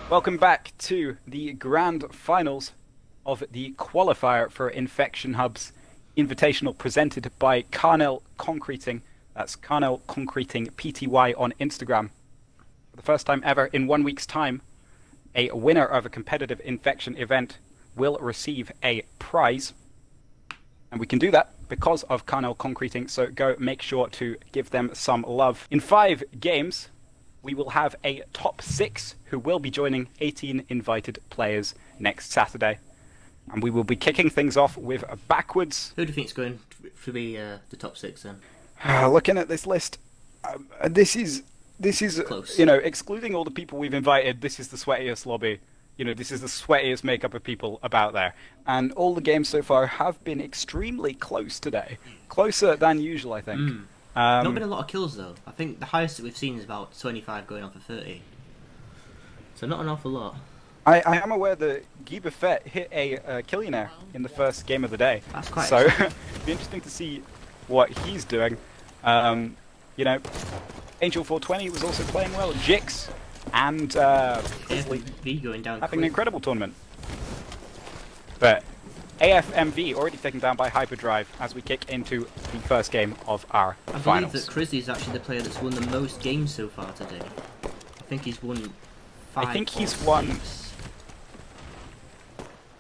Welcome back to the grand finals of the qualifier for Infection Hub's Invitational presented by Carnell Concreting. That's Carnell Concreting PTY on Instagram. For the first time ever in 1 week's time, a winner of a competitive Infection event will receive a prize. And we can do that because of Carnell Concreting, so go make sure to give them some love. In 5 games, we will have a top 6 who will be joining 18 invited players next Saturday. And we will be kicking things off with a backwards. Who do you think is going to be the top 6 then? Looking at this list, this is Close. You know, excluding all the people we've invited, this is the sweatiest lobby. You know, this is the sweatiest makeup of people about there. And all the games so far have been extremely close today. Closer than usual, I think. Not been a lot of kills though. I think the highest that we've seen is about 25 going on for 30. So not an awful lot. I am aware that Guy Buffet hit a Killionaire in the first game of the day. That's quite so be interesting to see what he's doing. You know, Angel 420 was also playing well. Jix and AFMV going down having an incredible tournament. But AFMV already taken down by Hyperdrive as we kick into the first game of our finals. I believe that Crisley is actually the player that's won the most games so far today. I think he's won 5. I think he's won.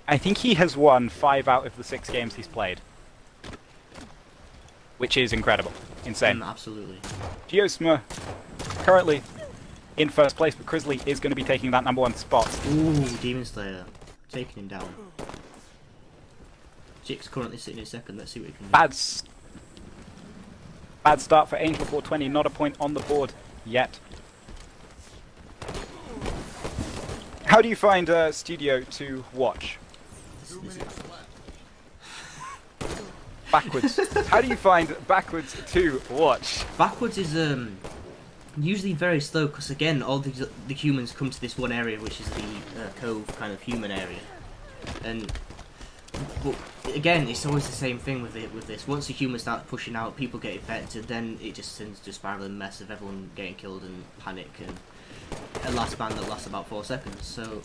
I think he has won 5 out of the 6 games he's played, which is incredible, insane. Absolutely. Geosma currently in first place, but Crisley is going to be taking that #1 spot. Ooh, Demon Slayer taking him down. Jix currently sitting in second. Let's see what he can do. Bad start for Angel 420. Not a point on the board yet. How do you find Studio to watch? Backwards. How do you find Backwards to watch? Backwards is usually very slow because again all the humans come to this one area, which is the cove kind of human area, and but again it's always the same thing with this. Once the humans start pushing out, people get infected, then it just tends to spiral a mess of everyone getting killed and panic and a last man that lasts about 4 seconds. So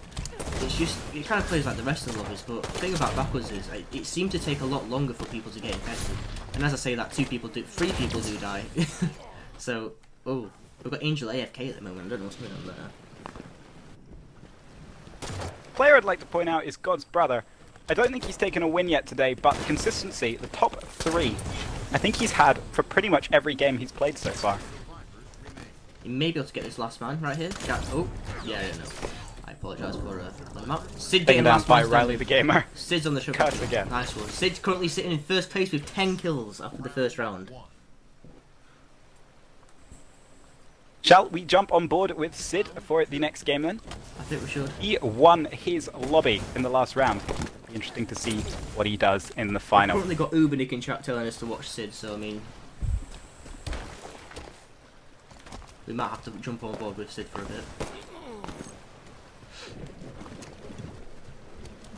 it's just, it kind of plays like the rest of the lobbies, but the thing about Backwards is it seemed to take a lot longer for people to get infected, and as I say that, 3 people do die. So oh, we've got Angel AFK at the moment. I don't know what's going on there. Player I'd like to point out is God's Brother. I don't think he's taken a win yet today, but consistency, the top 3, I think he's had for pretty much every game he's played so far. He may be able to get this last man right here. Oh, yeah, I don't know. I apologise for letting him out. Sid Taken down by Riley the Gamer. Sid's on the shot. Cut again. Nice one. Sid's currently sitting in first place with 10 kills after the first round. Shall we jump on board with Sid for the next game then? I think we should. He won his lobby in the last round. Be interesting to see what he does in the final. We've currently got Ubernick in chat telling us to watch Sid, so I mean, we might have to jump on board with Sid for a bit.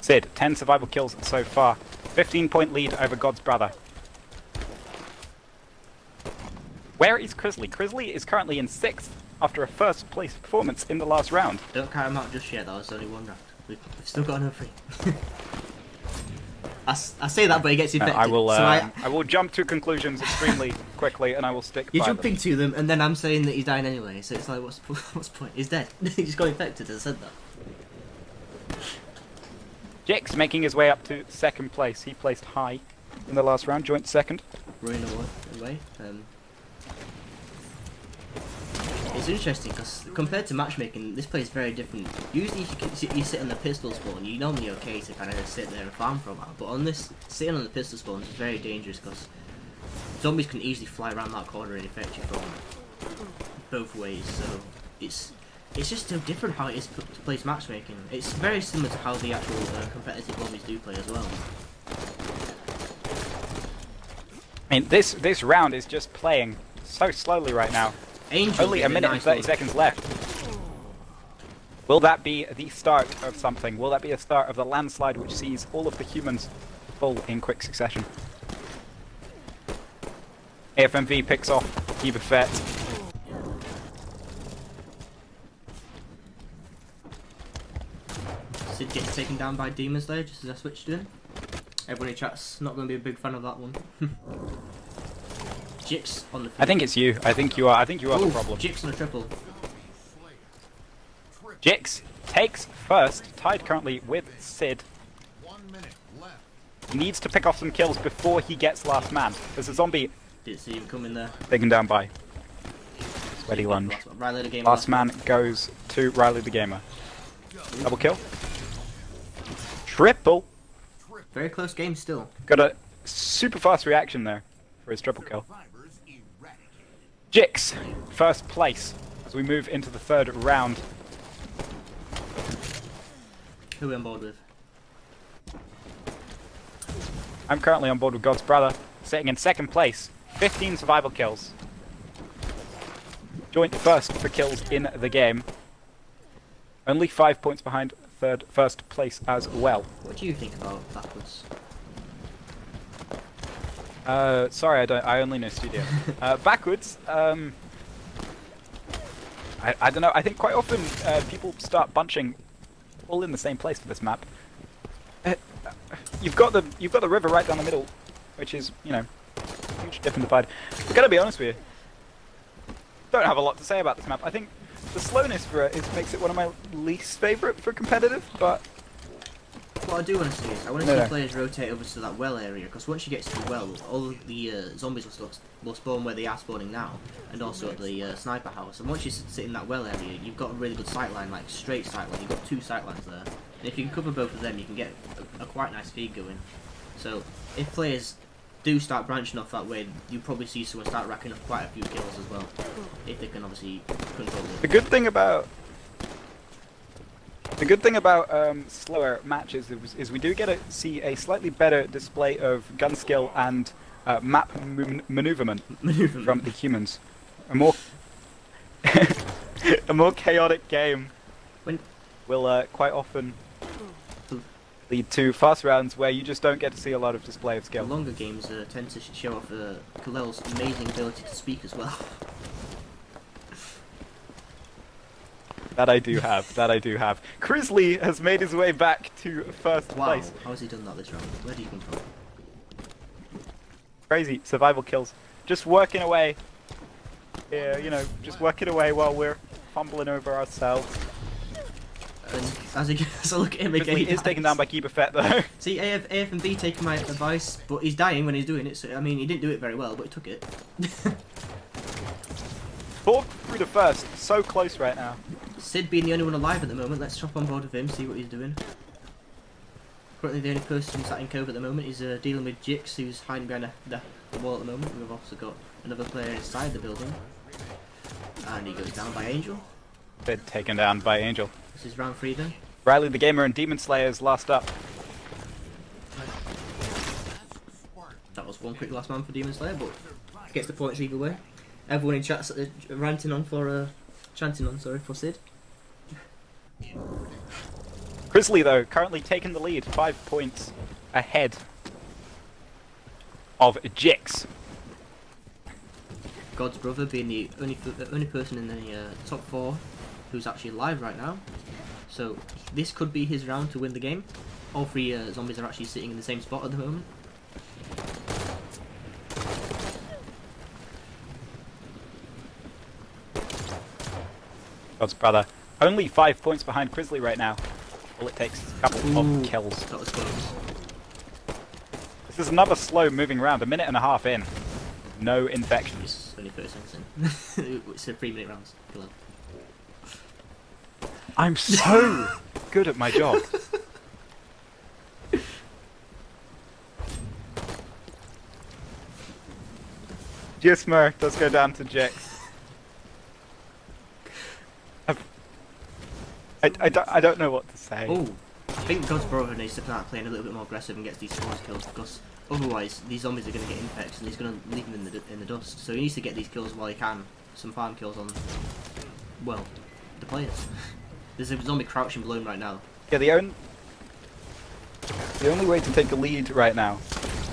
Sid, 10 survival kills so far. 15-point lead over God's Brother. Where is Crisley? Crisley is currently in 6th after a first place performance in the last round. Don't count him out just yet, that was only 1 round. We've still got another 3. I say that, but he gets infected. I will jump to conclusions extremely quickly, and I will stick You're by jumping them. to them, and then I'm saying that he's dying anyway, so it's like, what's the point? He's dead. He just got infected, I said that. Jix making his way up to 2nd place. He placed high in the last round, joint 2nd. Running away. It's interesting because compared to matchmaking, this plays very different. Usually if you sit on the pistol spawn, you're normally okay to kind of sit there and farm for a while, but on this, sitting on the pistol spawn is very dangerous because zombies can easily fly around that corner and infect you from both ways, so it's just so different how it is to place matchmaking. It's very similar to how the actual competitive lobbies do play as well. I mean, this round is just playing so slowly right now. Angel Only a minute and 30 seconds left. Will that be the start of something? Will that be a start of the landslide which sees all of the humans fall in quick succession? AFMV picks off Guy Buffet. Sid gets taken down by Demon Slayer just as I switched in. Everyone in chat's not going to be a big fan of that one. Jix on the field. I think it's you. I think you are. I think you are the problem. Jix on a triple. Jix takes first, tied currently with Sid. 1 minute left. He needs to pick off some kills before he gets last man. There's a zombie Didn't see him coming there. taken down by Sweaty Lunge. Riley the gamer. Last man goes to Riley the Gamer. Double kill. Triple. Very close game still. Got a super fast reaction there for his triple kill. Jix, first place as we move into the third round. Who are we on board with? I'm currently on board with God's Brother, sitting in second place. 15 survival kills. Joint first for kills in the game. Only 5 points behind first place as well. What do you think about backwards? Sorry, I only know studio. Backwards, I don't know. I think quite often people start bunching all in the same place for this map. You've got the river right down the middle, which is, you know, huge dip and divide. I gotta be honest with you. Don't have a lot to say about this map. I think the slowness for it makes it one of my least favourite for competitive, but what I do want to see is I want to see players rotate over to that well area, because once you get to the well, all of the zombies will spawn where they are spawning now, and also at the sniper house. And once you sit in that well area, you've got a really good sight line, like straight sight line. You've got 2 sight lines there, and if you can cover both of them, you can get a quite nice feed going. So if players do start branching off that way, you probably see someone start racking up quite a few kills as well, if they can obviously control it. The good thing about slower matches is we do get to see a slightly better display of gun skill and map maneuverment from the humans. A more a more chaotic game will quite often lead to fast rounds where you just don't get to see a lot of display of skill. The longer games tend to show off Kalel's amazing ability to speak as well. That I do have. That I do have. Crisley has made his way back to first place. How has he done that this round? Where do you come from? Crazy survival kills. Just working away. Yeah, you know, just working away while we're fumbling over ourselves. And as he gets a look at him again, he is taken down by Keeper Fett though. See, AF and B taking my advice, but he's dying when he's doing it. So I mean, he didn't do it very well, but he took it. Fourth through the first, so close right now. Sid being the only one alive at the moment. Let's hop on board with him, see what he's doing. Currently, the only person sat in cove at the moment is dealing with Jix, who's hiding behind the wall at the moment. We've also got another player inside the building, and he goes down by Angel. Bit taken down by Angel. This is round 3 then. Riley the Gamer and Demon Slayer's last up. That was one quick last man for Demon Slayer, but gets the points either way. Everyone in chat's ranting on for chanting on, sorry, for Sid. Grizzly though, currently taking the lead, 5 points ahead of Jix. God's Brother being the only person in the top 4 who's actually alive right now. So this could be his round to win the game. All 3 zombies are actually sitting in the same spot at the moment. God's Brother, only 5 points behind Grizzly right now. All it takes is a couple of kills. That was close. This is another slow moving round, a minute and a half in. No infections. It's only 30 seconds in. It's a 3-minute rounds. Hello. I'm so good at my job. Gismer does go down to Jix. I don't know what to say. Oh, I think God's Brother needs to start playing a little bit more aggressive and gets these force kills, because otherwise these zombies are going to get infected and he's going to leave them in the dust. So he needs to get these kills while he can. Some farm kills on, well, the players. There's a zombie crouching below him right now. Yeah, the only way to take the lead right now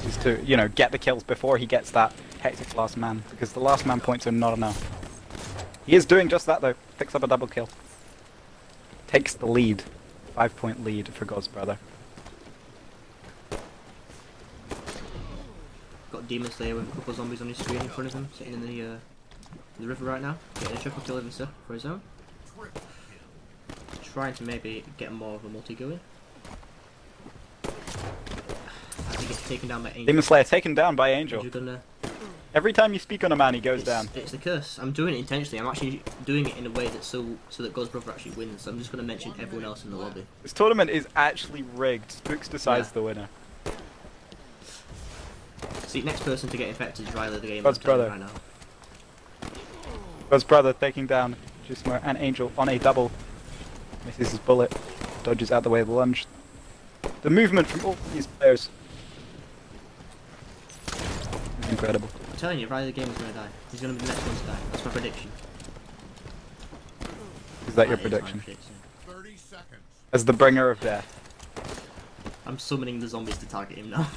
is to, you know, get the kills before he gets that hectic last man, because the last man points are not enough. He is doing just that though. Picks up a double kill. Takes the lead. 5-point lead for God's brother. Got Demon Slayer with a couple of zombies on his screen in front of him, sitting in the river right now. Getting a triple kill for his own. Trying to maybe get more of a multi going. As he gets taken down by Angel. Demon Slayer taken down by Angel. Gonna... Every time you speak on a man, he goes down. It's the curse. I'm doing it intentionally. I'm actually doing it in a way that's so that God's brother actually wins. So I'm just going to mention everyone else in the lobby. This tournament is actually rigged. Spoox decides the winner. See, next person to get infected is Riley the Gamer. God's brother. Right now. God's brother taking down Jusmo and Angel on a double. Misses his bullet. Dodges out the way of the lunge. The movement from all these players is incredible. I'm telling you, Riley the Gamer's going to die. He's going to be the next one to die. That's my prediction. Is that your prediction? 30 seconds. As the bringer of death. I'm summoning the zombies to target him now.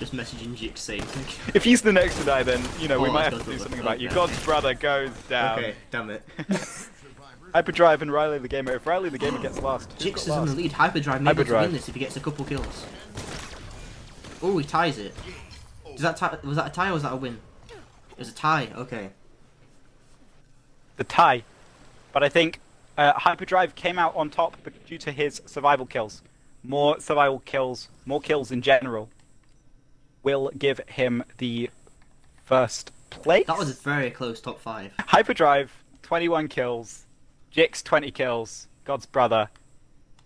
Just messaging Jix saying, if he's the next to die, then, you know, we might have God's to do brother. something about you. Okay. God's brother goes down. okay, damn it. Hyperdrive and Riley the Gamer. If Riley the Gamer gets last, who's Jix got is on the last? lead. Hyperdrive may be able to Hyperdrive. win this if he gets a couple kills. Oh, he ties it. Was that a tie or was that a win? It was a tie, okay. The tie. But I think Hyperdrive came out on top due to his survival kills. More survival kills, more kills in general, will give him the first place. That was a very close top 5. Hyperdrive, 21 kills. Jix, 20 kills. God's brother,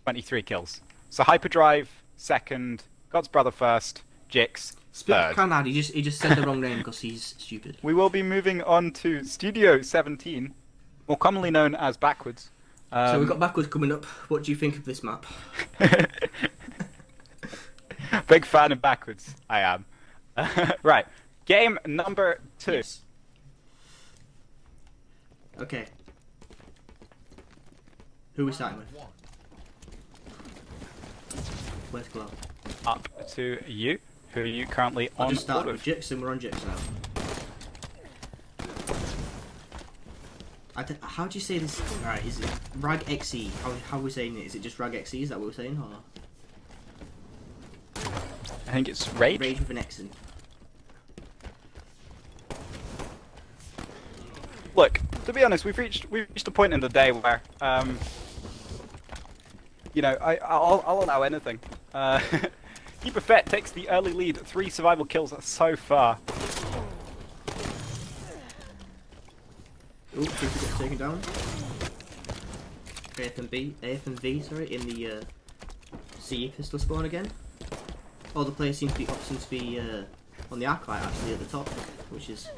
23 kills. So Hyperdrive, second. God's brother first. Jix, third. Carnell, he just said the wrong name because he's stupid. We will be moving on to Studio 17, more commonly known as Backwards. So we've got Backwards coming up. What do you think of this map? Big fan of Backwards, I am. Right, game number 2. Yes. Okay. Who are we starting with? Where's Glow? Up to you. Who are you currently I'll on just start board with Jix and we're on Jix now. How do you say this? Alright, is it Rag XE? How are we saying it? Is it just Rag XE? Is that what we're saying? Or I think it's Rage. Rage with an X in? Look, to be honest, we've reached a point in the day where, you know, I'll allow anything. Keeper Fett takes the early lead, 3 survival kills so far. Oops, Keeper gets taken down. AF and V, sorry, in the CE pistol spawn again. All the players seem to be opting to be on the Arclight actually at the top, which is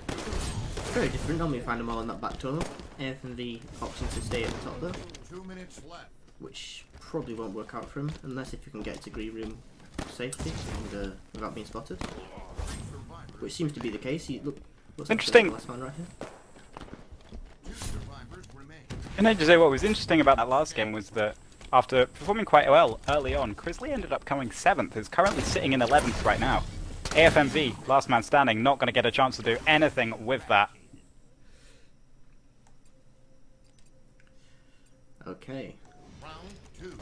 very different. Normally you find them all in that back tunnel. AF and V opting to stay at the top though. 2 minutes left. Which probably won't work out for him unless if you can get to green room safety and without being spotted, which seems to be the case. He looks Interesting. Like the last man right here. 2 survivors remain. And I just say what was interesting about that last game was that after performing quite well early on, Crisley ended up coming 7th. Is currently sitting in 11th right now. AFMV, last man standing, not going to get a chance to do anything with that. Okay. Round 2.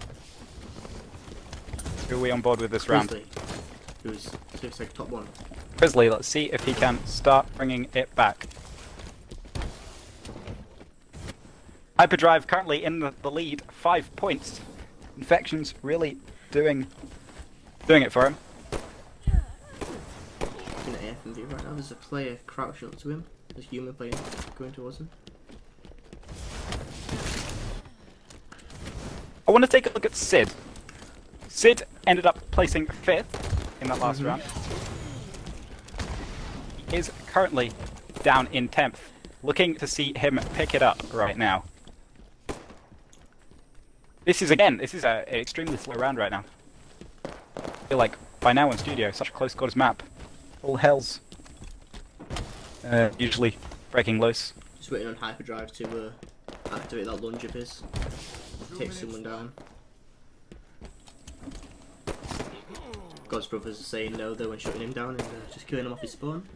Who are we on board with this round? Grizzly, who's looks like top 1. Crisley, let's see if he can start bringing it back. Hyperdrive currently in the lead, 5 points. Infection's really doing it for him. Looking at AFMV right now, there's a player crouched up to him. There's a human player going towards him. I want to take a look at Sid. Sid ended up placing 5th in that last round. He is currently down in 10th. Looking to see him pick it up right now. This is an extremely slow round right now. I feel like by now in studio, such a close quarters map. All hell's usually breaking loose. Just waiting on Hyperdrive to activate that lunge of his. Take someone down. God's brothers are saying no though and shutting him down and just killing him off his spawn.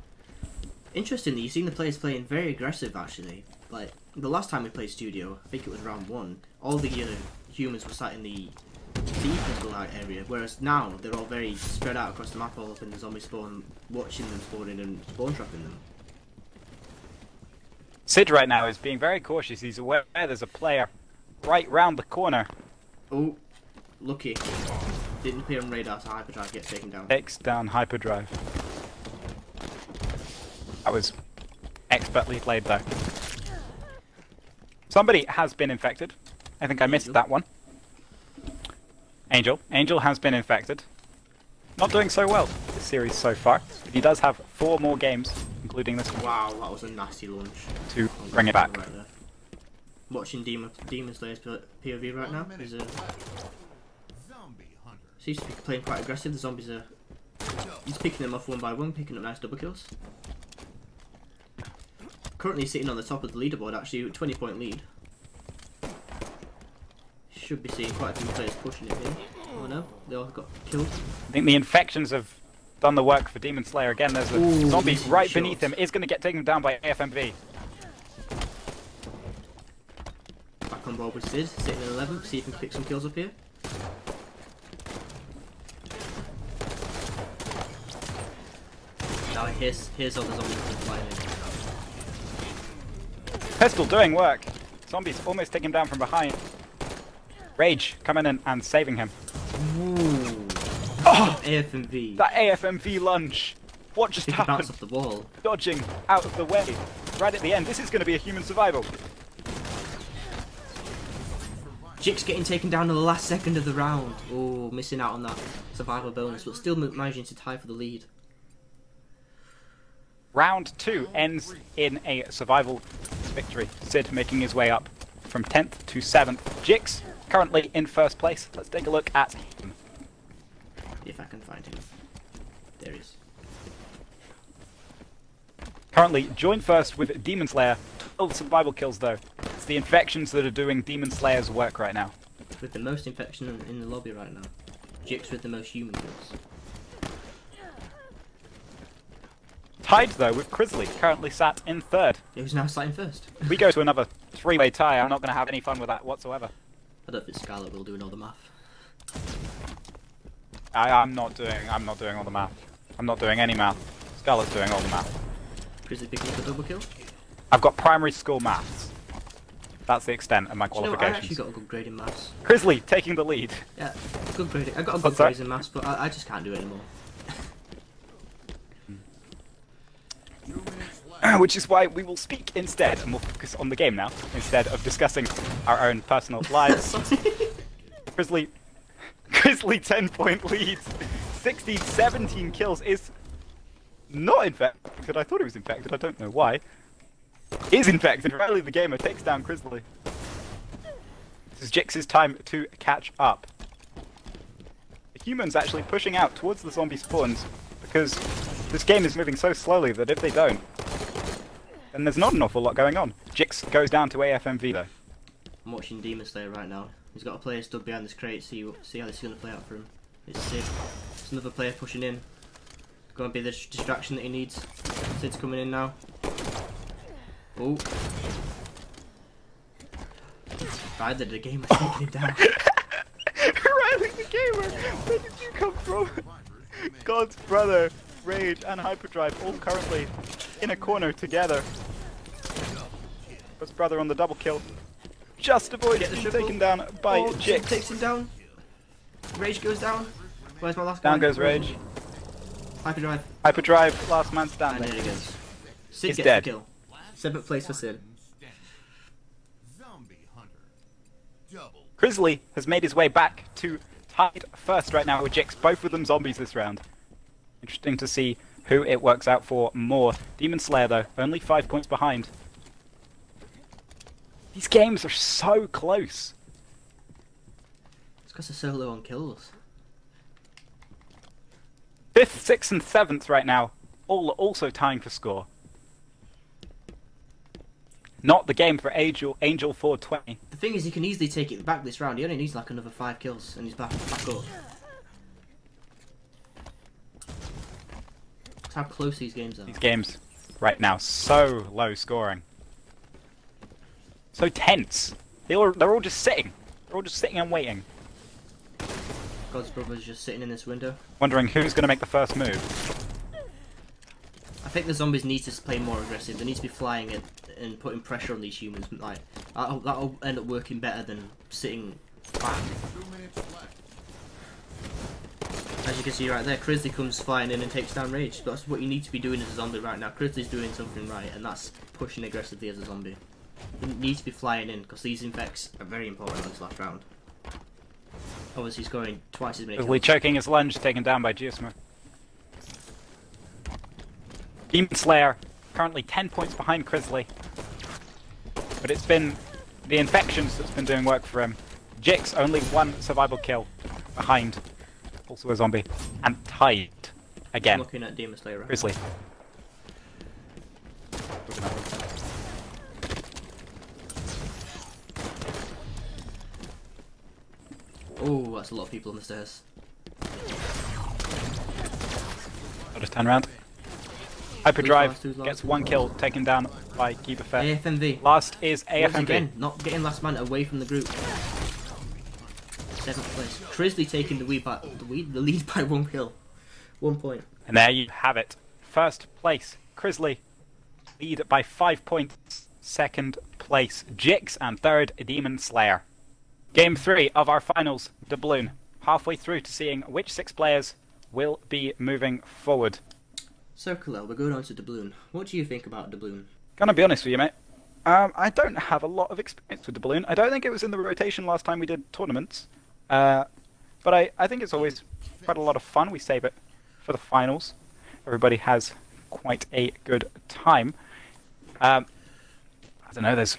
Interestingly, you've seen the players playing very aggressive actually. Like the last time we played studio, I think it was round 1. All the humans were sat in the physical area, whereas now they're all very spread out across the map, all up in the zombie spawn, watching them spawning and spawn trapping them. Sid right now is being very cautious. He's aware there's a player right round the corner. Oh, lucky. Didn't appear on radar, so Hyperdrive gets taken down. Takes down Hyperdrive. That was expertly played though. Somebody has been infected. I think I missed that one. Angel. Angel has been infected. Not doing so well this series so far. But he does have 4 more games, including this one. Wow, that was a nasty launch. To bring it back. Right there. Watching Demon Slayer's POV right now. There's a... Zombie hunter. Seems to be playing quite aggressive. The zombies are... He's picking them off one by one, picking up nice double kills. Currently sitting on the top of the leaderboard, actually, with 20-point lead. Should be seeing quite a few players pushing it here. Oh no, they all got killed. I think the infections have done the work for Demon Slayer again. There's a zombie right beneath him. Is going to get taken down by AFMV. Back on board with Sid, sitting in 11th, see if he can pick some kills up here. Now here's all the zombies flying in. Pistol doing work. Zombies almost taking him down from behind. Rage coming in and saving him. Ooh. Oh! AFMV. That AFMV lunge. What just happened? Bounce off the wall. Dodging out of the way. Right at the end. This is going to be a human survival. Jix getting taken down in the last second of the round. Oh, missing out on that survival bonus, but still managing to tie for the lead. Round 2 ends in a survival victory. Sid making his way up from 10th to 7th. Jix currently in first place. Let's take a look at him. If I can find him. There he is. Currently joined first with Demon Slayer. 12 survival kills though. It's the infections that are doing Demon Slayer's work right now. With the most infection in the lobby right now. Jix with the most human kills. Tied though with Crisley, currently sat in 3rd. Who's now sat in first. We go to another 3-way tie. I'm not going to have any fun with that whatsoever. I don't think Scarlet will do all the math. I'm not doing all the math. I'm not doing any math. Scarlett's doing all the math. Grizzly picking up a double kill. I've got primary school maths. That's the extent of my You know, I qualifications. actually got a good grade in maths. Crisley taking the lead. Yeah, good grade. I got a good What's that? grade in maths, but I just can't do it anymore. 2 minutes left. Which is why we will speak instead, and we'll focus on the game now, instead of discussing our own personal lives. Crisley 10-point lead. 16, 17 kills is not infected. I thought he was infected, I don't know why. Is infected. Riley the Gamer takes down Crisley. This is Jix's time to catch up. The humans actually pushing out towards the zombie spawns because this game is moving so slowly that if they don't, then there's not an awful lot going on. Jix goes down to AFMV though. I'm watching Demon Slayer right now. He's got a player stood behind this crate, see how this is going to play out for him. It's Sid. It's another player pushing in. Going to be the distraction that he needs. Sid's coming in now. Oh. Riley the Gamer taking him down. Riley the Gamer! Where did you come from? God's brother, Rage and Hyperdrive all currently in a corner together. God's brother on the double kill. Just avoids being taken down by Jix. Takes him down. Rage goes down. Where's my last guy? Down goes Rage. Hyperdrive. Hyperdrive, last man And standing. there he goes. Sid He's gets dead. the kill. 7th place for Sid. Zombie hunter. Double. Crisley has made his way back to tied first right now with Jix. Both of them zombies this round. Interesting to see who it works out for more. Demon Slayer though, only 5 points behind. These games are so close. It's because they're so low on kills. 5th, 6th and 7th right now, all also tying for score. Not the game for Angel 420. The thing is, he can easily take it back this round. He only needs like another 5 kills and he's back up. That's how close these games are. These games right now, so low scoring. So tense. They're all just sitting. They're We're all just sitting and waiting, God's brother's just sitting in this window. wondering who's going to make the first move. I think the zombies need to play more aggressive. They need to be flying and putting pressure on these humans. Like that'll end up working better than sitting back. 2 minutes left. As you can see right there, Crisley comes flying in and takes down Rage. That's what you need to be doing as a zombie right now. Crisley's doing something right, and that's pushing aggressively as a zombie. You need to be flying in, because these infects are very important in this last round. Obviously scoring twice as many Grizzly kills. choking his lunge, taken down by Geosmo. Demon Slayer currently 10 points behind Grizzly. But it's been the infections that's been doing work for him. Jix only 1 survival kill behind. Also a zombie. And tied again. Looking at Demon Slayer right Grizzly. Oh, that's a lot of people on the stairs. I'll just turn around. Hyperdrive Who's last? gets 1 kill taken down by Keeper Fett. AFMV. Last is Once AFMV. again, not getting last man away from the group. 7th place. Crisley taking the lead by 1 kill. 1 point. And there you have it. First place, Crisley. Lead by 5 points. Second place, Jix. And third, Demon Slayer. Game 3 of our finals, Doubloon. Halfway through to seeing which 6 players will be moving forward. So, Kalel, we're going on to Doubloon. What do you think about Doubloon? Gonna be honest with you, mate. I don't have a lot of experience with Doubloon. I don't think it was in the rotation last time we did tournaments. But I think it's always quite a lot of fun. We save it for the finals. Everybody has quite a good time. I don't know, there's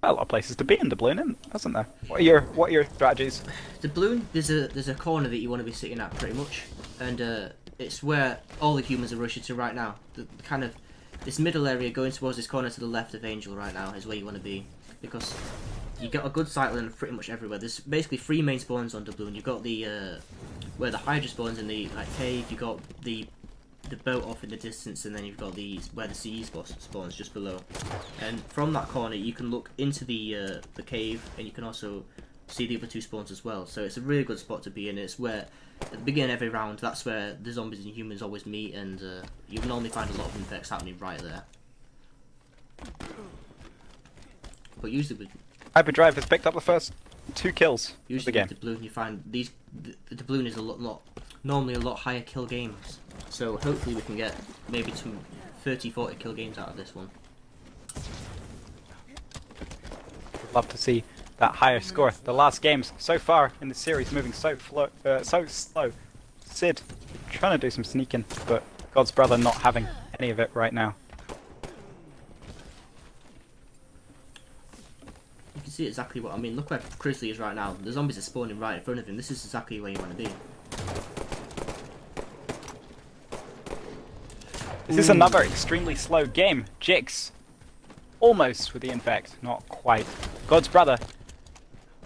a lot of places to be in Doubloon, isn't there? What are your strategies? Doubloon, there's a corner that you want to be sitting at pretty much. And it's where all the humans are rushing to right now. The kind of this middle area going towards this corner to the left of Angel right now is where you want to be, because you got a good sight line pretty much everywhere. There's basically 3 main spawns on Doubloon. You've got the where the Hydra spawns in the cave. You've got the boat off in the distance, and then you've got where the CE spawns just below. And from that corner, you can look into the cave, and you can also see the other 2 spawns as well. So it's a really good spot to be in. It's where at the beginning of every round, that's where the zombies and humans always meet, and you can normally find a lot of infects happening right there. But usually with Hyperdrive has picked up the first 2 kills of the game. with Doubloon, you find the Doubloon is normally a lot higher kill games. So hopefully we can get maybe some 30-40 kill games out of this one. Love to see that higher score. The last games so far in the series moving so slow. Sid trying to do some sneaking, but God's brother not having any of it right now. You can see exactly what I mean. Look where Crisley is right now. The zombies are spawning right in front of him. This is exactly where you want to be. This is another extremely slow game. Jix almost with the infect, not quite. God's brother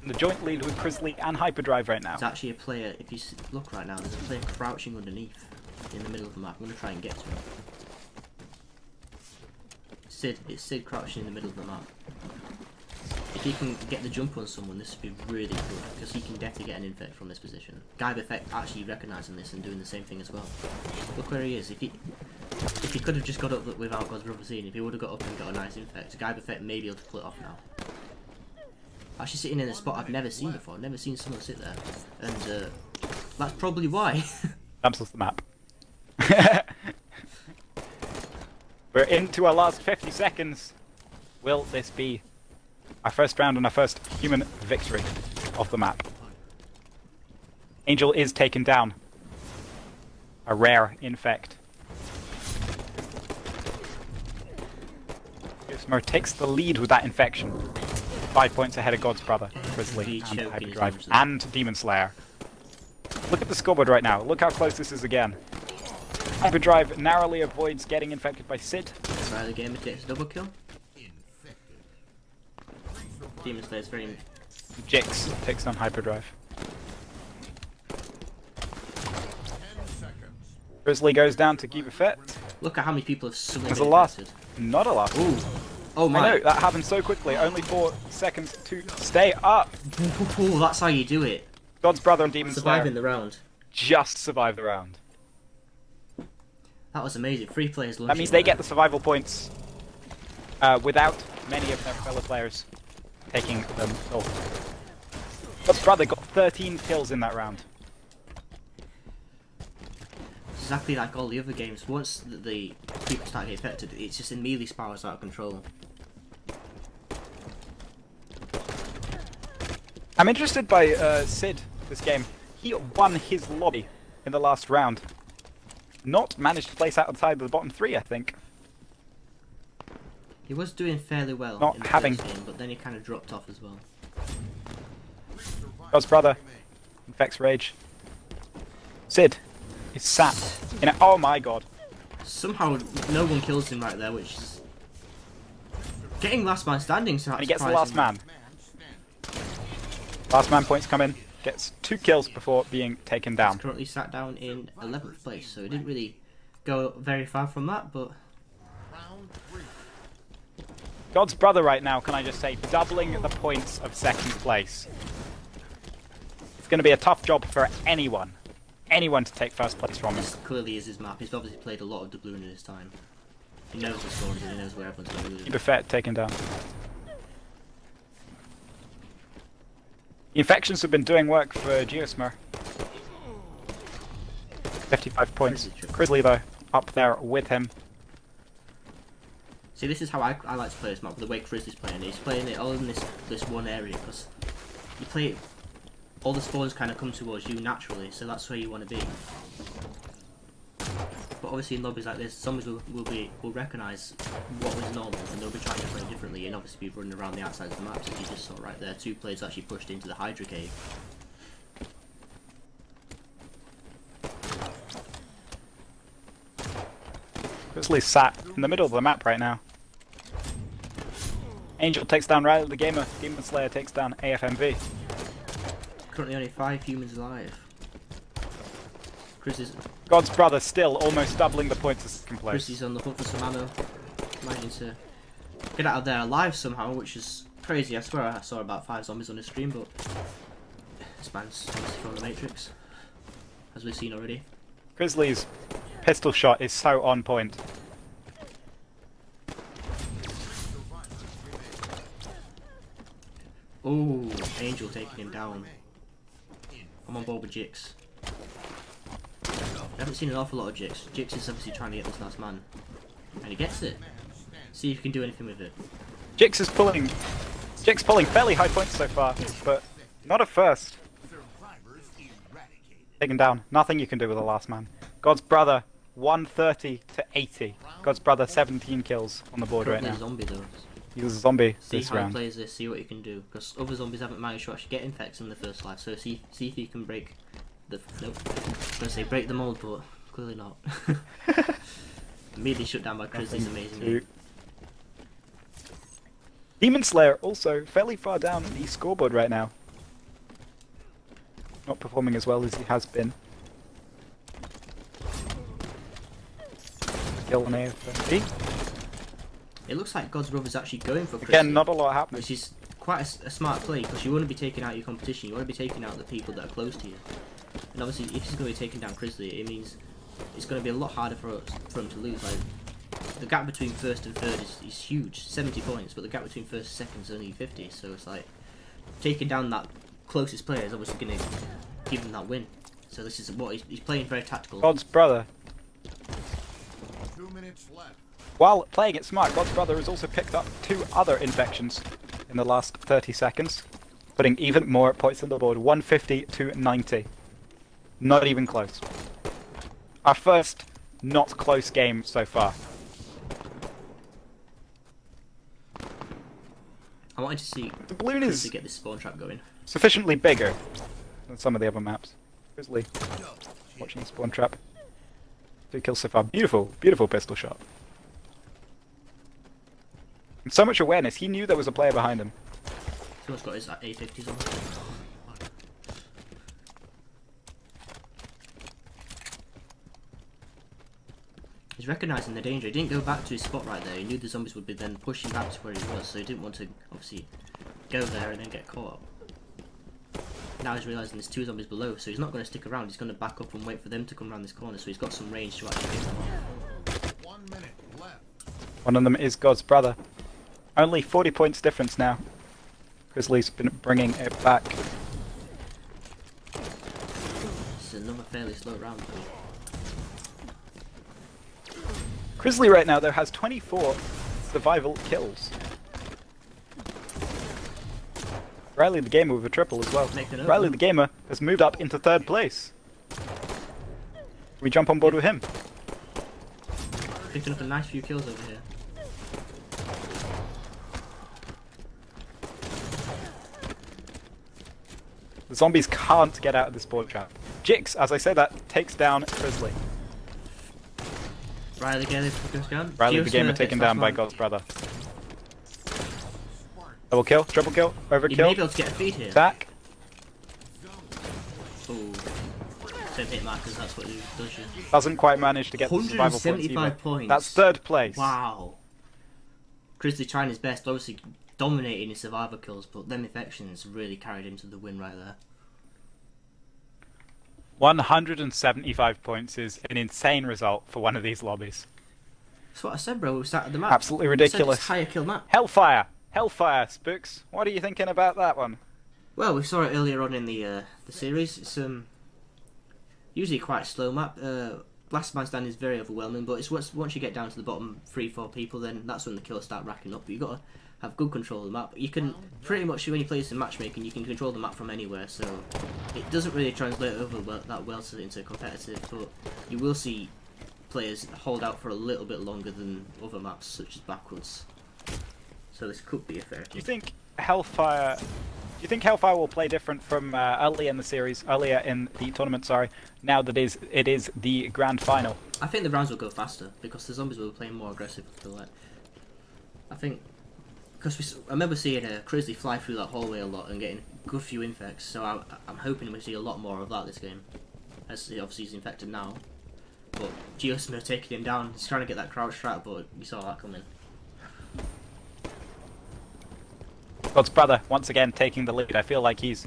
in the joint lead with Crisley and Hyperdrive right now. There's actually a player, if you look right now, there's a player crouching underneath in the middle of the map. I'm going to try and get to him. It's Sid crouching in the middle of the map. If he can get the jump on someone, this would be really good, because he can definitely get an infect from this position. Guyb Effect actually recognising this and doing the same thing as well. Look where he is. If he could have just got up without God's brother seeing, if he would have got up and got a nice infect, Guyb Effect may be able to pull it off now. Actually sitting in a spot I've never seen before. I've never seen someone sit there. And that's probably why. Cancels the map. We're into our last 50 seconds. Will this be our first round and our first human victory of the map? Angel is taken down. A rare infect. Gizmo takes the lead with that infection. 5 points ahead of God's brother, Grizzly, and Hyperdrive, and Demon Slayer. Look at the scoreboard right now. Look how close this is again. Hyperdrive narrowly avoids getting infected by Sid. Try the game, it gets a double kill. Demon Slayer's very... Jix takes on Hyperdrive. 10 seconds. Grizzly goes down to Giba Fett. Look at how many people have suddenly There's been a lot. infected. Not a lot. Ooh, Oh I my. know, that happened so quickly. Only 4 seconds to stay up. Oh, that's how you do it. God's brother and Demon Surviving Slayer the round. just survived the round. That was amazing. 3 players launching. That means they get the survival points without many of their fellow players taking them off. God's brother got 13 kills in that round. Exactly like all the other games. Once the people start getting affected, it's just immediately spirals out of control. I'm interested by Sid this game. He won his lobby in the last round. Not managed to place outside the bottom 3, I think. He was doing fairly well Not in the having- first game, but then he kind of dropped off as well. God's brother infects rage. Sid is sat in a... Oh my god. Somehow, no one kills him right there, which is... Getting last man standing, so And he gets the last man. Last man points come in. Gets 2 kills before being taken down. Currently sat down in 11th place, so he didn't really go very far from that, but... Round 3. God's brother right now, can I just say, doubling the points of 2nd place. It's going to be a tough job for anyone. Anyone to take 1st place from him. This clearly is his map. He's obviously played a lot of doubloon in his time. He knows the spawns and he knows where everyone's going to Keep lose. a fet taken down. The infections have been doing work for Geosmer. 55 points. Grizzly though, up there with him. See, this is how I like to play this map, the way Grizzly's playing it. He's playing it all in this one area, because you play it, all the spawns kind of come towards you naturally, so that's where you want to be. But obviously in lobbies like this, zombies will recognise what was normal, and they'll be trying to play differently, and obviously be running around the outside of the map, so you just saw right there, 2 players actually pushed into the Hydra cave. Grizzly's sat in the middle of the map right now. Angel takes down Riley the Gamer. Demon Slayer takes down AFMV. Currently only 5 humans alive. Grizzly's God's brother still almost doubling the points as 2nd place. Grizzly's on the hunt for some ammo, managing to get out of there alive somehow, which is crazy. I swear I saw about 5 zombies on the stream, but this man's obviously from the Matrix, as we've seen already. Grizzly's pistol shot is so on point. Oh, Angel taking him down. I'm on board with Jix. I haven't seen an awful lot of Jix. Jix is obviously trying to get this last man. And he gets it. See if you can do anything with it. Jix pulling fairly high points so far, but not at first. Survivors eradicated. Taken down. Nothing you can do with the last man. God's brother 130 to 80. God's brother 17 kills on the board right Currently now. a zombie though. He's a zombie See this how he round. plays this, see what you can do. Because other zombies haven't managed to actually get infects in the first life, so see if you can break the... Nope. I was going to say break the mold, but clearly not. Immediately shut down by Grizzly's amazing game. Demon Slayer also fairly far down the scoreboard right now. Not performing as well as he has been. Kill an AFMV. It looks like God's brother's actually going for Grizzly. Again, not a lot happening. Which is quite a smart play, because you want to be taking out your competition, you want to be taking out the people that are close to you. And obviously, if he's going to be taking down Grizzly, it means it's going to be a lot harder for him to lose. Like, the gap between 1st and 3rd is huge, 70 points, but the gap between 1st and 2nd is only 50, so it's like, taking down that closest player is obviously going to give him that win. So this is what he's playing very tactical. God's brother. 2 minutes left. While playing it smart, God's brother has also picked up 2 other infections in the last 30 seconds, putting even more points on the board, 150 to 90. Not even close. Our first not close game so far. I wanted to see The balloon Grizzly is get this spawn trap going. sufficiently bigger than some of the other maps. Grizzly watching the spawn trap. 2 kills so far. Beautiful, beautiful pistol shot. And so much awareness, he knew there was a player behind him. Someone's got his A50s on. He's recognising the danger. He didn't go back to his spot right there. He knew the zombies would be then pushing back to where he was, so he didn't want to obviously go there and then get caught. Now he's realising there's 2 zombies below, so he's not going to stick around. He's going to back up and wait for them to come around this corner, so he's got some range to actually get them off. 1 minute left. One of them is God's brother. Only 40 points difference now. Grizzly's been bringing it back. It's another fairly slow round though. Grizzly right now, though, has 24 survival kills. Riley the Gamer with a triple as well. Riley the Gamer has moved up into 3rd place. We jump on board with him. Picking up a nice few kills over here. The zombies can't get out of this board trap. Jix, as I say that, takes down Grizzly. Riley the Gamer taken down by God's brother. Double kill, triple kill, overkill. You may be able to get a feed here. Back. Ooh. Same hit markers, that's what he does you. Doesn't quite manage to get the survival points either. 175 points. That's 3rd place. Wow. Grizzly trying his best, obviously dominating his survivor kills, but them infections really carried him to the win right there. 175 points is an insane result for one of these lobbies. That's what I said, bro. We started the map. Absolutely ridiculous. It's higher kill map. Hellfire! Hellfire, Spoox. What are you thinking about that one? Well, we saw it earlier on in the series. It's usually quite a slow map. Last man stand is very overwhelming, but it's once you get down to the bottom 3-4 people, then that's when the kills start racking up. But you've got to have good control of the map. You can pretty much, when you play this in matchmaking, you can control the map from anywhere, so it doesn't really translate over that well into competitive, but you will see players hold out for a little bit longer than other maps, such as backwards. So this could be a fair. Do you think Hellfire will play different from earlier in the series, earlier in the tournament, sorry, now that it is the grand final? I think the rounds will go faster, because the zombies will be playing more aggressive. I think, because I remember seeing Grizzly fly through that hallway a lot and getting a good few infects, so I'm hoping we see a lot more of that this game. As obviously he's infected now, but Geosmer taking him down, he's trying to get that crouch strat, but you saw that coming. God's brother, once again, taking the lead. I feel like he's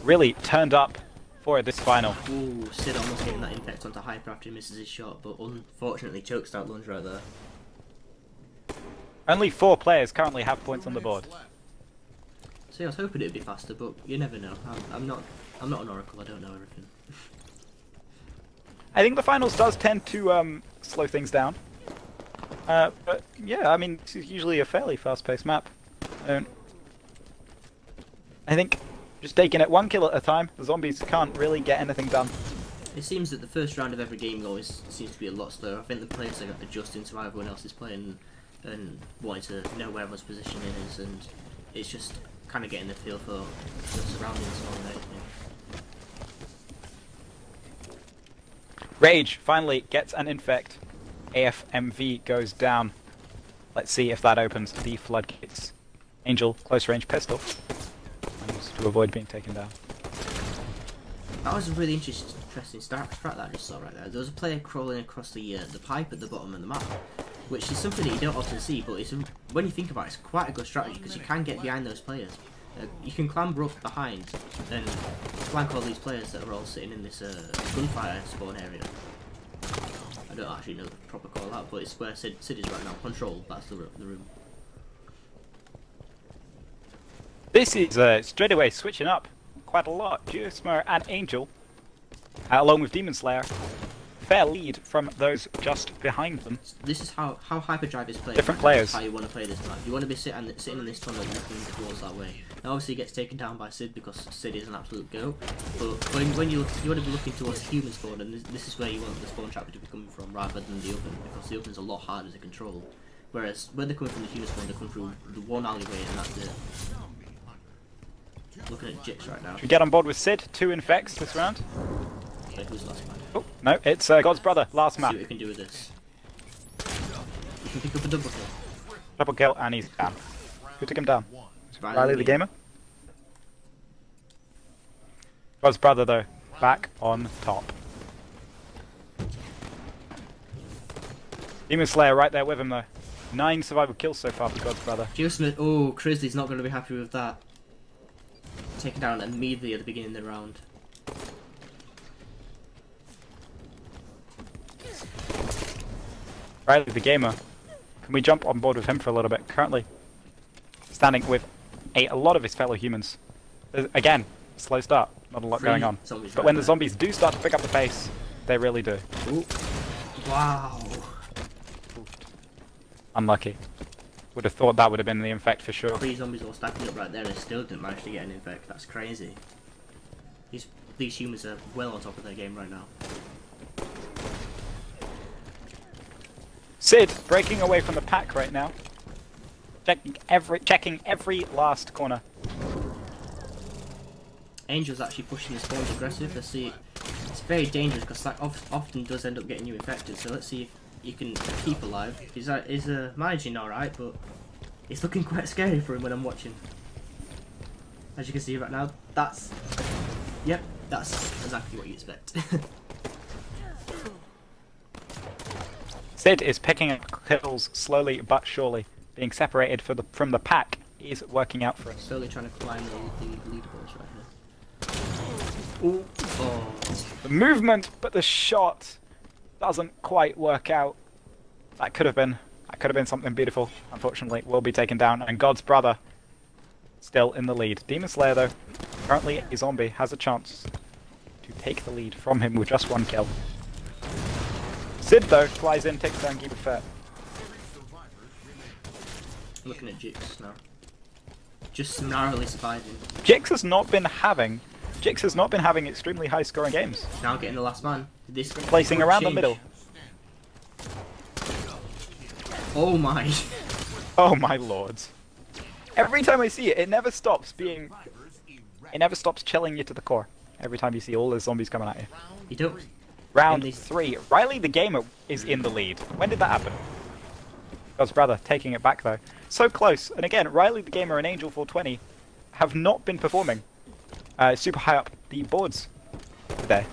really turned up for this final. Ooh, Sid almost getting that infect onto Hyper after he misses his shot, but unfortunately chokes that lunge right there. Only 4 players currently have points on the board. See, I was hoping it'd be faster, but you never know. I'm not an oracle, I don't know everything. I think the finals does tend to slow things down. But yeah, I mean, it's usually a fairly fast-paced map. I think just taking it 1 kill at a time, the zombies can't really get anything done. It seems that the first round of every game always seems to be a lot slower. I think the players are adjusting to how everyone else is playing and wanting to know where everyone's position is, and it's just kind of getting the feel for the surroundings more than anything. Rage finally gets an infect. AFMV goes down. Let's see if that opens the floodgates. Angel, close range pistol. Managed to avoid being taken down. That was a really interesting strat that I just saw right there. There was a player crawling across the pipe at the bottom of the map, which is something that you don't often see, but when you think about it, it's quite a good strategy because you can get behind those players. You can clamber up behind and flank all these players that are all sitting in this gunfire spawn area. I don't actually know the proper call out, but it's where Sid is right now. Control, that's the room. This is straight away switching up quite a lot. Geosmer and Angel, along with Demon Slayer, fair lead from those just behind them. This is how Hyperdrive is played. Different players. How you want to play this map. You want to be sitting in this tunnel looking towards that way. Now obviously he gets taken down by Sid because Sid is an absolute goat. But when you want to be looking towards the human spawn, and this is where you want the spawn trap to be coming from rather than the oven, because the oven's a lot harder to control. Whereas when they're coming from the human spawn, they come through the one alleyway and that's it. Looking at Jix right now. Should we get on board with Sid? 2 infects this round. Okay, who's last man? Oh, no, it's God's brother, last map. See what we can do with this. You can pick up a double kill. Double kill, and he's down. Who took him down? Riley the Gamer. God's brother, though, back on top. Demon Slayer right there with him though. 9 survival kills so far for God's brother. Just oh, Crisley's not going to be happy with that. Taken down immediately at the beginning of the round. Riley the gamer. Can we jump on board with him for a little bit? Currently standing with a lot of his fellow humans. Again, slow start, not a lot going on. But when the zombies do start to pick up the pace, they really do. Ooh. Wow. Unlucky. Would have thought that would have been the infect for sure. 3 zombies all stacking up right there and still didn't manage to get an infect. That's crazy. These humans are well on top of their game right now. Sid breaking away from the pack right now. Checking every last corner. Angel's actually pushing the spawns aggressive. Let's see. It's very dangerous because that often does end up getting you infected. So let's see if you can keep alive. He's managing alright, but it's looking quite scary for him when I'm watching. As you can see right now, yep, that's exactly what you expect. Sid is picking up kills slowly but surely. Being separated from the pack is working out for us. Slowly trying to climb the leaderboards right here. Ooh. Oh. The movement, but the shot doesn't quite work out. That could have been something beautiful. Unfortunately, will be taken down, and God's brother still in the lead. Demon Slayer, though, currently a zombie, has a chance to take the lead from him with just 1 kill. Sid, though, flies in, takes down Keep It Fair. Looking at Jix now. Just narrowly surviving. Jix has not been having extremely high scoring games. Now getting the last man. This placing around the middle. Oh my. Oh my lords. Every time I see it, it never stops chilling you to the core. Every time you see all the zombies coming at you. You don't. Round 3. Riley the gamer is in the lead. When did that happen? God's brother taking it back though. So close. And again, Riley the gamer and Angel 420 have not been performing super high up the boards today.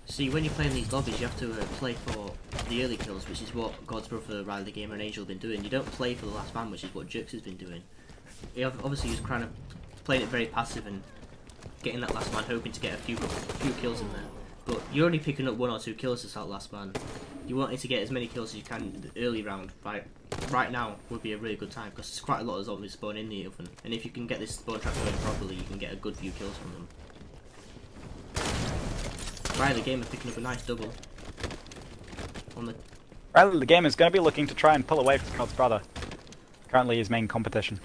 See, when you're playing these lobbies, you have to play for the early kills, which is what God's brother, Riley the gamer, and Angel have been doing. You don't play for the last man, which is what Jux has been doing. Obviously, he's kind of playing it very passive and getting that last man, hoping to get a few kills in there. But you're only picking up 1 or 2 kills to start last man. You wanting to get as many kills as you can in the early round. Right now would be a really good time because there's quite a lot of zombies spawning in the oven, and if you can get this spawn trap going properly, you can get a good few kills from them. Riley the gamer picking up a nice double. Riley the gamer is going to be looking to try and pull away from God's brother. Currently his main competition.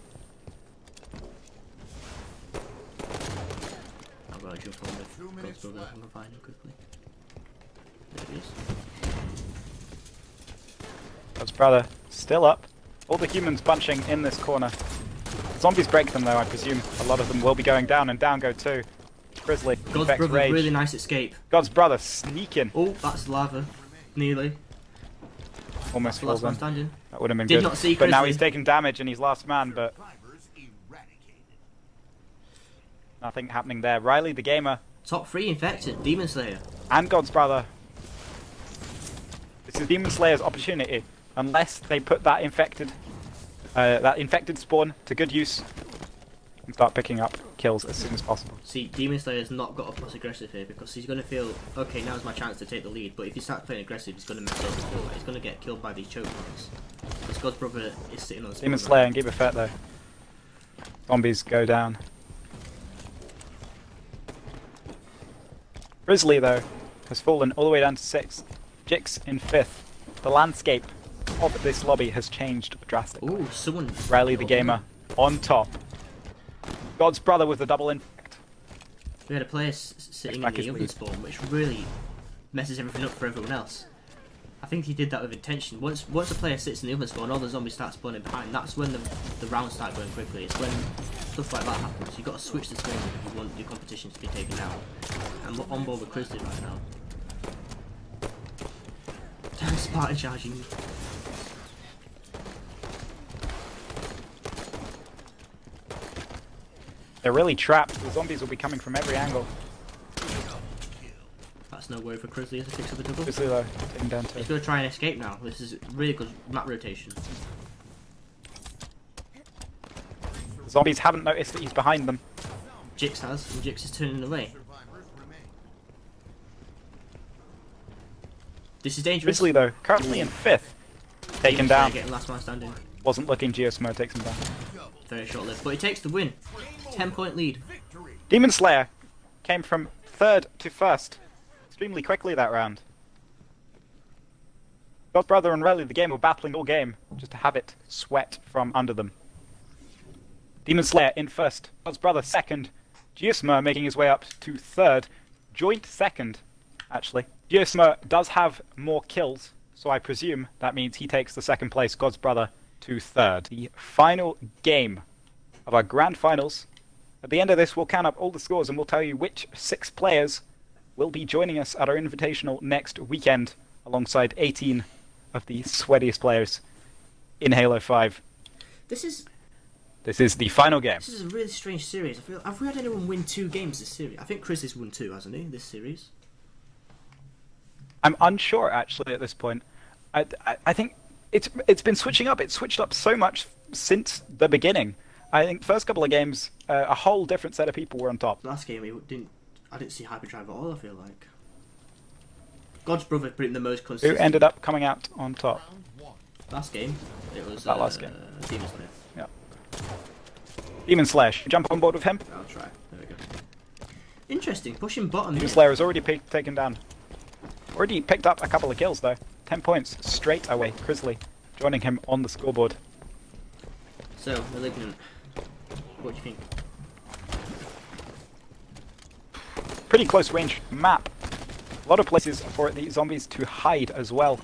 I'll go jump on with God's brother and find him quickly. There he is. God's brother still up. All the humans bunching in this corner. Zombies break them though, I presume. A lot of them will be going down, and down go 2. Grizzly. God's brother, rage. really nice escape. God's brother sneaking. Oh, that's lava. Nearly. Almost falls in. Standing. That would have been Did good. not see but now Grizzly. he's taking damage and he's last man, but nothing happening there. Riley the gamer. Top 3 infected. Demon Slayer. And God's brother. This is Demon Slayer's opportunity. Unless they put that infected spawn to good use and start picking up kills as soon as possible. See, Demon Slayer's not got to plus aggressive here because he's going to feel, okay, now's my chance to take the lead, but if he starts playing aggressive, he's going to mess up. He's going to get killed by these choke points. Because God's brother is sitting on the spawn. Demon Slayer and Give It Fair though. Zombies go down. Grizzly though has fallen all the way down to 6th. Jix in 5th. The landscape of this lobby has changed drastically. Ooh, someone... Riley the gamer on top. God's brother with the double infect. We had a player sitting in the oven spawn, which really messes everything up for everyone else. I think he did that with intention. Once a player sits in the oven spawn, all the zombies start spawning behind. That's when the rounds start going quickly. It's when stuff like that happens. You've got to switch the screen if you want your competition to be taken down. And we're on board with Crisley right now. Damn, Spartan charging. They're really trapped. The zombies will be coming from every angle. That's no worry for Grizzly as he picks up a double. Grizzly though, taking down He's two. going to try and escape now. This is really good map rotation. Zombies haven't noticed that he's behind them. Jix has, and Jix is turning away. Survivors remain. This is dangerous. Grizzly though, currently in 5th. Taken down. Getting last man standing. Wasn't looking, Geosmo takes him down. Very short lived, but he takes the win. 10-point lead. Victory. Demon Slayer came from 3rd to 1st. Extremely quickly that round. God's Brother and Riley the game were battling all game, just to have it sweat from under them. Demon Slayer in 1st, God's Brother 2nd, Geosmo making his way up to 3rd, joint 2nd, actually. Geosmo does have more kills, so I presume that means he takes the 2nd place, God's Brother, to 3rd. The final game of our grand finals. At the end of this, we'll count up all the scores and we'll tell you which 6 players will be joining us at our Invitational next weekend, alongside 18 of the sweatiest players in Halo 5. This is the final game. This is a really strange series. Have we had anyone win 2 games this series? I think Chris has won 2, hasn't he, this series? I'm unsure, actually, at this point. I think it's been switching up. It's switched up so much since the beginning. I think first couple of games, a whole different set of people were on top. Last game, I didn't see Hyperdrive at all, I feel like. God's Brother put in the most Who consistent. ended up coming out on top? Round one. Last game, it was That last game. Demon Slayer. Yeah. Demon Slash. Jump on board with him. I'll try. There we go. Interesting, pushing bottom Demon here. Slayer has already taken down. Already picked up a couple of kills, though. 10 points straight away. Grizzly joining him on the scoreboard. So, Malignant, what do you think? Pretty close range map. A lot of places for the zombies to hide as well.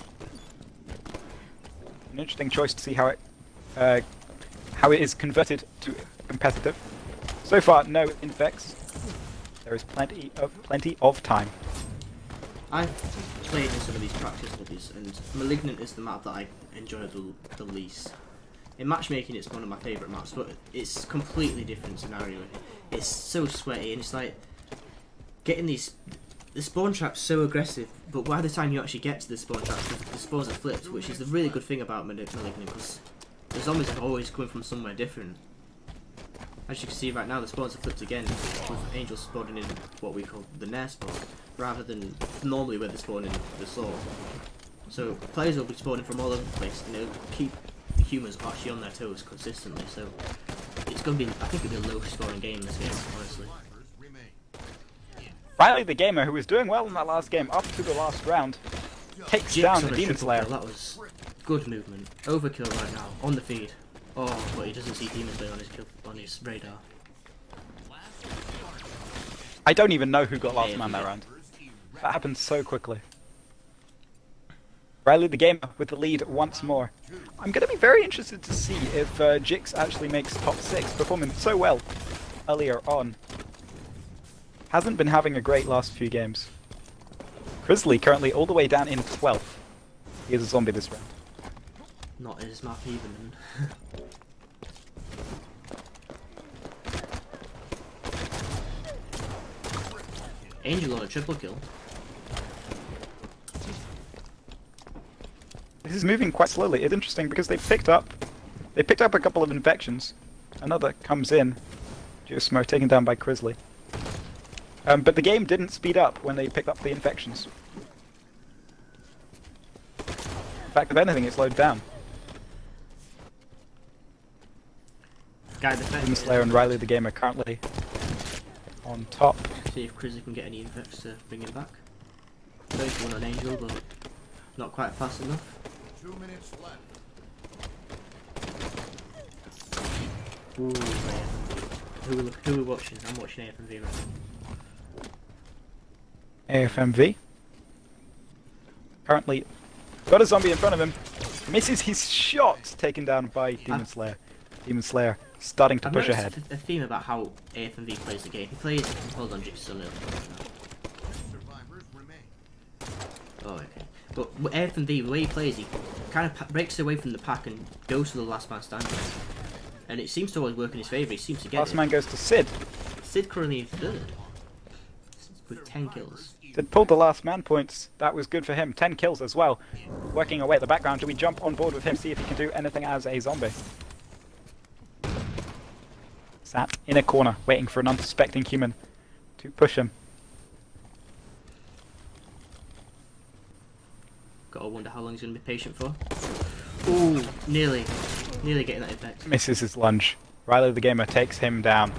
An interesting choice to see how it is converted to competitive. So far, no infects. There is plenty of time. I've played in some of these practice lobbies, and Malignant is the map that I enjoy the least. In matchmaking, it's one of my favourite maps, but it's completely different scenario. It's so sweaty, and it's like getting the spawn traps so aggressive, but by the time you actually get to the spawn traps, the spawns are flipped, which is the really good thing about Malignant, because the zombies are always coming from somewhere different. As you can see right now, the spawns are flipped again, with angels spawning in what we call the Nair spawn, rather than normally where they spawn in the sword. So players will be spawning from all over the place, and it'll keep the humans actually on their toes consistently. So it's going to be, I think it'll be a low-scoring game this game, honestly. Survivors remain. Riley the Gamer, who was doing well in that last game up to the last round, takes down the on a Demon triple Slayer. kill, that was good movement. Overkill right now on the feed. Oh, but he doesn't see Demon Slayer on his radar. I don't even know who got last man that round. That happened so quickly. Riley the Gamer with the lead once more. I'm going to be very interested to see if Jix actually makes top 6, performing so well earlier on. Hasn't been having a great last few games. Grizzly currently all the way down in 12th. He is a zombie this round. Not his map even. Angel on a triple kill. This is moving quite slowly. It's interesting because they picked up a couple of infections. Another comes in. Geosmo taken down by Grizzly. But the game didn't speed up when they picked up the infections. In fact, if anything, it slowed down. Guy defending. Demon Slayer and Riley the Gamer currently on top. See if Grizzly can get any infects to bring him back. Going for one on Angel, but not quite fast enough. 2 minutes left. Ooh, man. Who are we watching? I'm watching AFMV right now. AFMV. Currently got a zombie in front of him. Misses his shot, taken down by Demon Slayer. Demon Slayer starting to I've push noticed ahead. a theme about how AFMV plays the game. He plays. Hold on, Jix, on Survivors remain. Oh, okay. But with AFMV, the way he plays, he kind of breaks away from the pack and goes to the last man standing. And it seems to always work in his favour. He seems to get Last it. man goes to Sid. Sid currently in third with 10 kills. Sid Did pulled the last man points. That was good for him. 10 kills as well. Working away at the background. Do we jump on board with him, see if he can do anything as a zombie? Sat in a corner, waiting for an unsuspecting human to push him. Gotta wonder how long he's gonna be patient for. Ooh, nearly getting that effect. Misses his lunge. Riley the Gamer takes him down.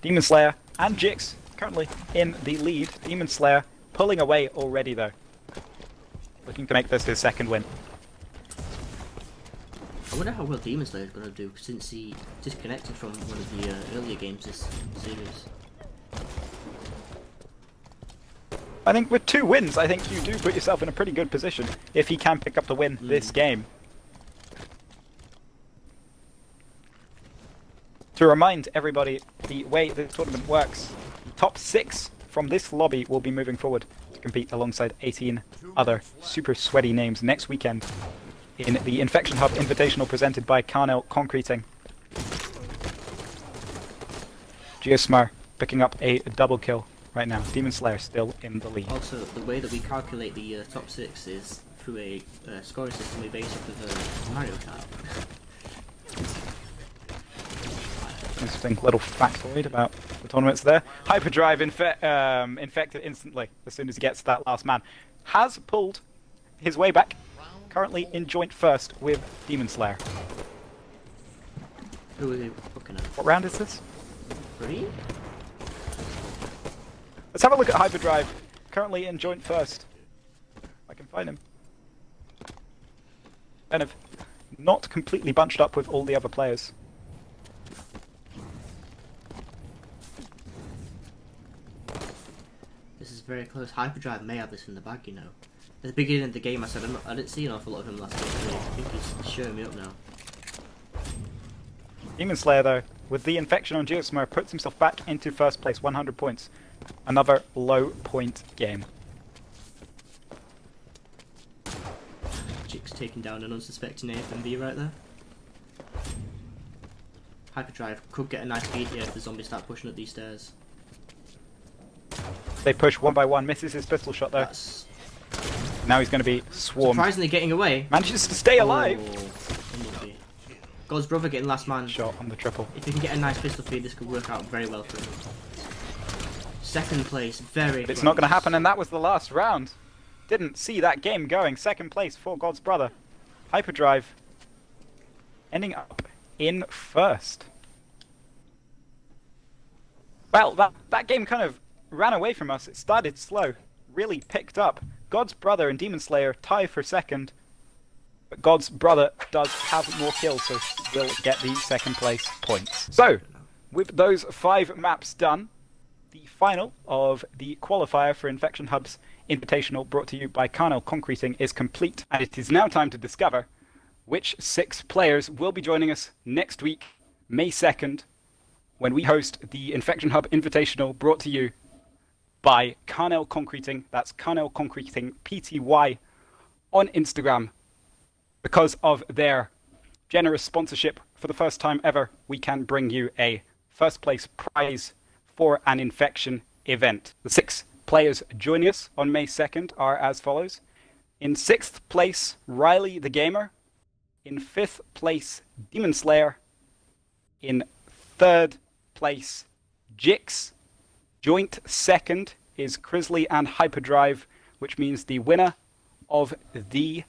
Demon Slayer and Jix currently in the lead. Demon Slayer pulling away already though. Looking to make this his second win. I wonder how well Demon Slayer is going to do since he disconnected from one of the earlier games this series. I think with 2 wins, I think you do put yourself in a pretty good position if he can pick up the win this game. To remind everybody the way the tournament works, the top 6 from this lobby will be moving forward to compete alongside 18 other super sweaty names next weekend in the Infection Hub Invitational presented by Carnell Concreting. Geosmar picking up a double kill right now. Demon Slayer still in the lead. Also, the way that we calculate the top 6 is through a scoring system we base off of Mario Kart. Interesting little factoid about the tournaments there. Hyperdrive infected instantly as soon as he gets to that last man. Has pulled his way back. Currently in joint first with Demon Slayer. Who are they looking at? What round is this? 3? Let's have a look at Hyperdrive. Currently in joint first. If I can find him. Kind of not completely bunched up with all the other players. This is very close. Hyperdrive may have this in the bag, you know. At the beginning of the game I said I didn't see an awful lot of him last game. I think he's showing me up now. Demon Slayer though, with the infection on Geosmar, puts himself back into first place, 100 points. Another low point game. Jix taking down an unsuspecting AFMB right there. Hyperdrive could get a nice beat here if the zombies start pushing up these stairs. They push one by one, misses his pistol shot though. Now he's going to be swarmed. Surprisingly getting away. Manages to stay alive. Oh, God's brother getting last man. Shot on the triple. If he can get a nice pistol feed, this could work out very well for him. Second place, very It's not going to happen, and that was the last round. Didn't see that game going. Second place for God's brother. Hyperdrive ending up in first. Well, that game kind of ran away from us. It started slow, really picked up. God's brother and Demon Slayer tie for second, but God's brother does have more kills, so will get the second place points. So, with those 5 maps done, the final of the qualifier for Infection Hub's Invitational, brought to you by Carnell Concreting, is complete, and it is now time to discover which 6 players will be joining us next week, May 2nd, when we host the Infection Hub Invitational, brought to you by Carnell Concreting. That's Carnell Concreting Pty on Instagram. Because of their generous sponsorship, for the first time ever, we can bring you a first place prize for an infection event. The 6 players joining us on May 2nd are as follows. In 6th place, Riley the Gamer. In 5th place, Demon Slayer. In 3rd place, Jix. Joint 2nd is Crisley and Hyperdrive, which means the winner of the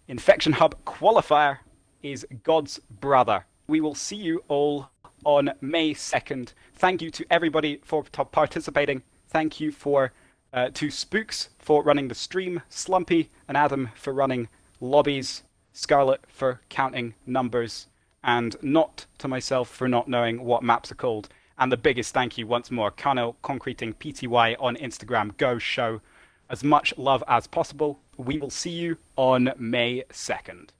Infection Hub qualifier is God's brother. We will see you all on May 2nd. Thank you to everybody for participating. Thank you to Spoox for running the stream, Slumpy and Adam for running lobbies, Scarlet for counting numbers, and not to myself for not knowing what maps are called. And the biggest thank you once more, Carnell Concreting Pty on Instagram. Go show as much love as possible. We will see you on May 2nd.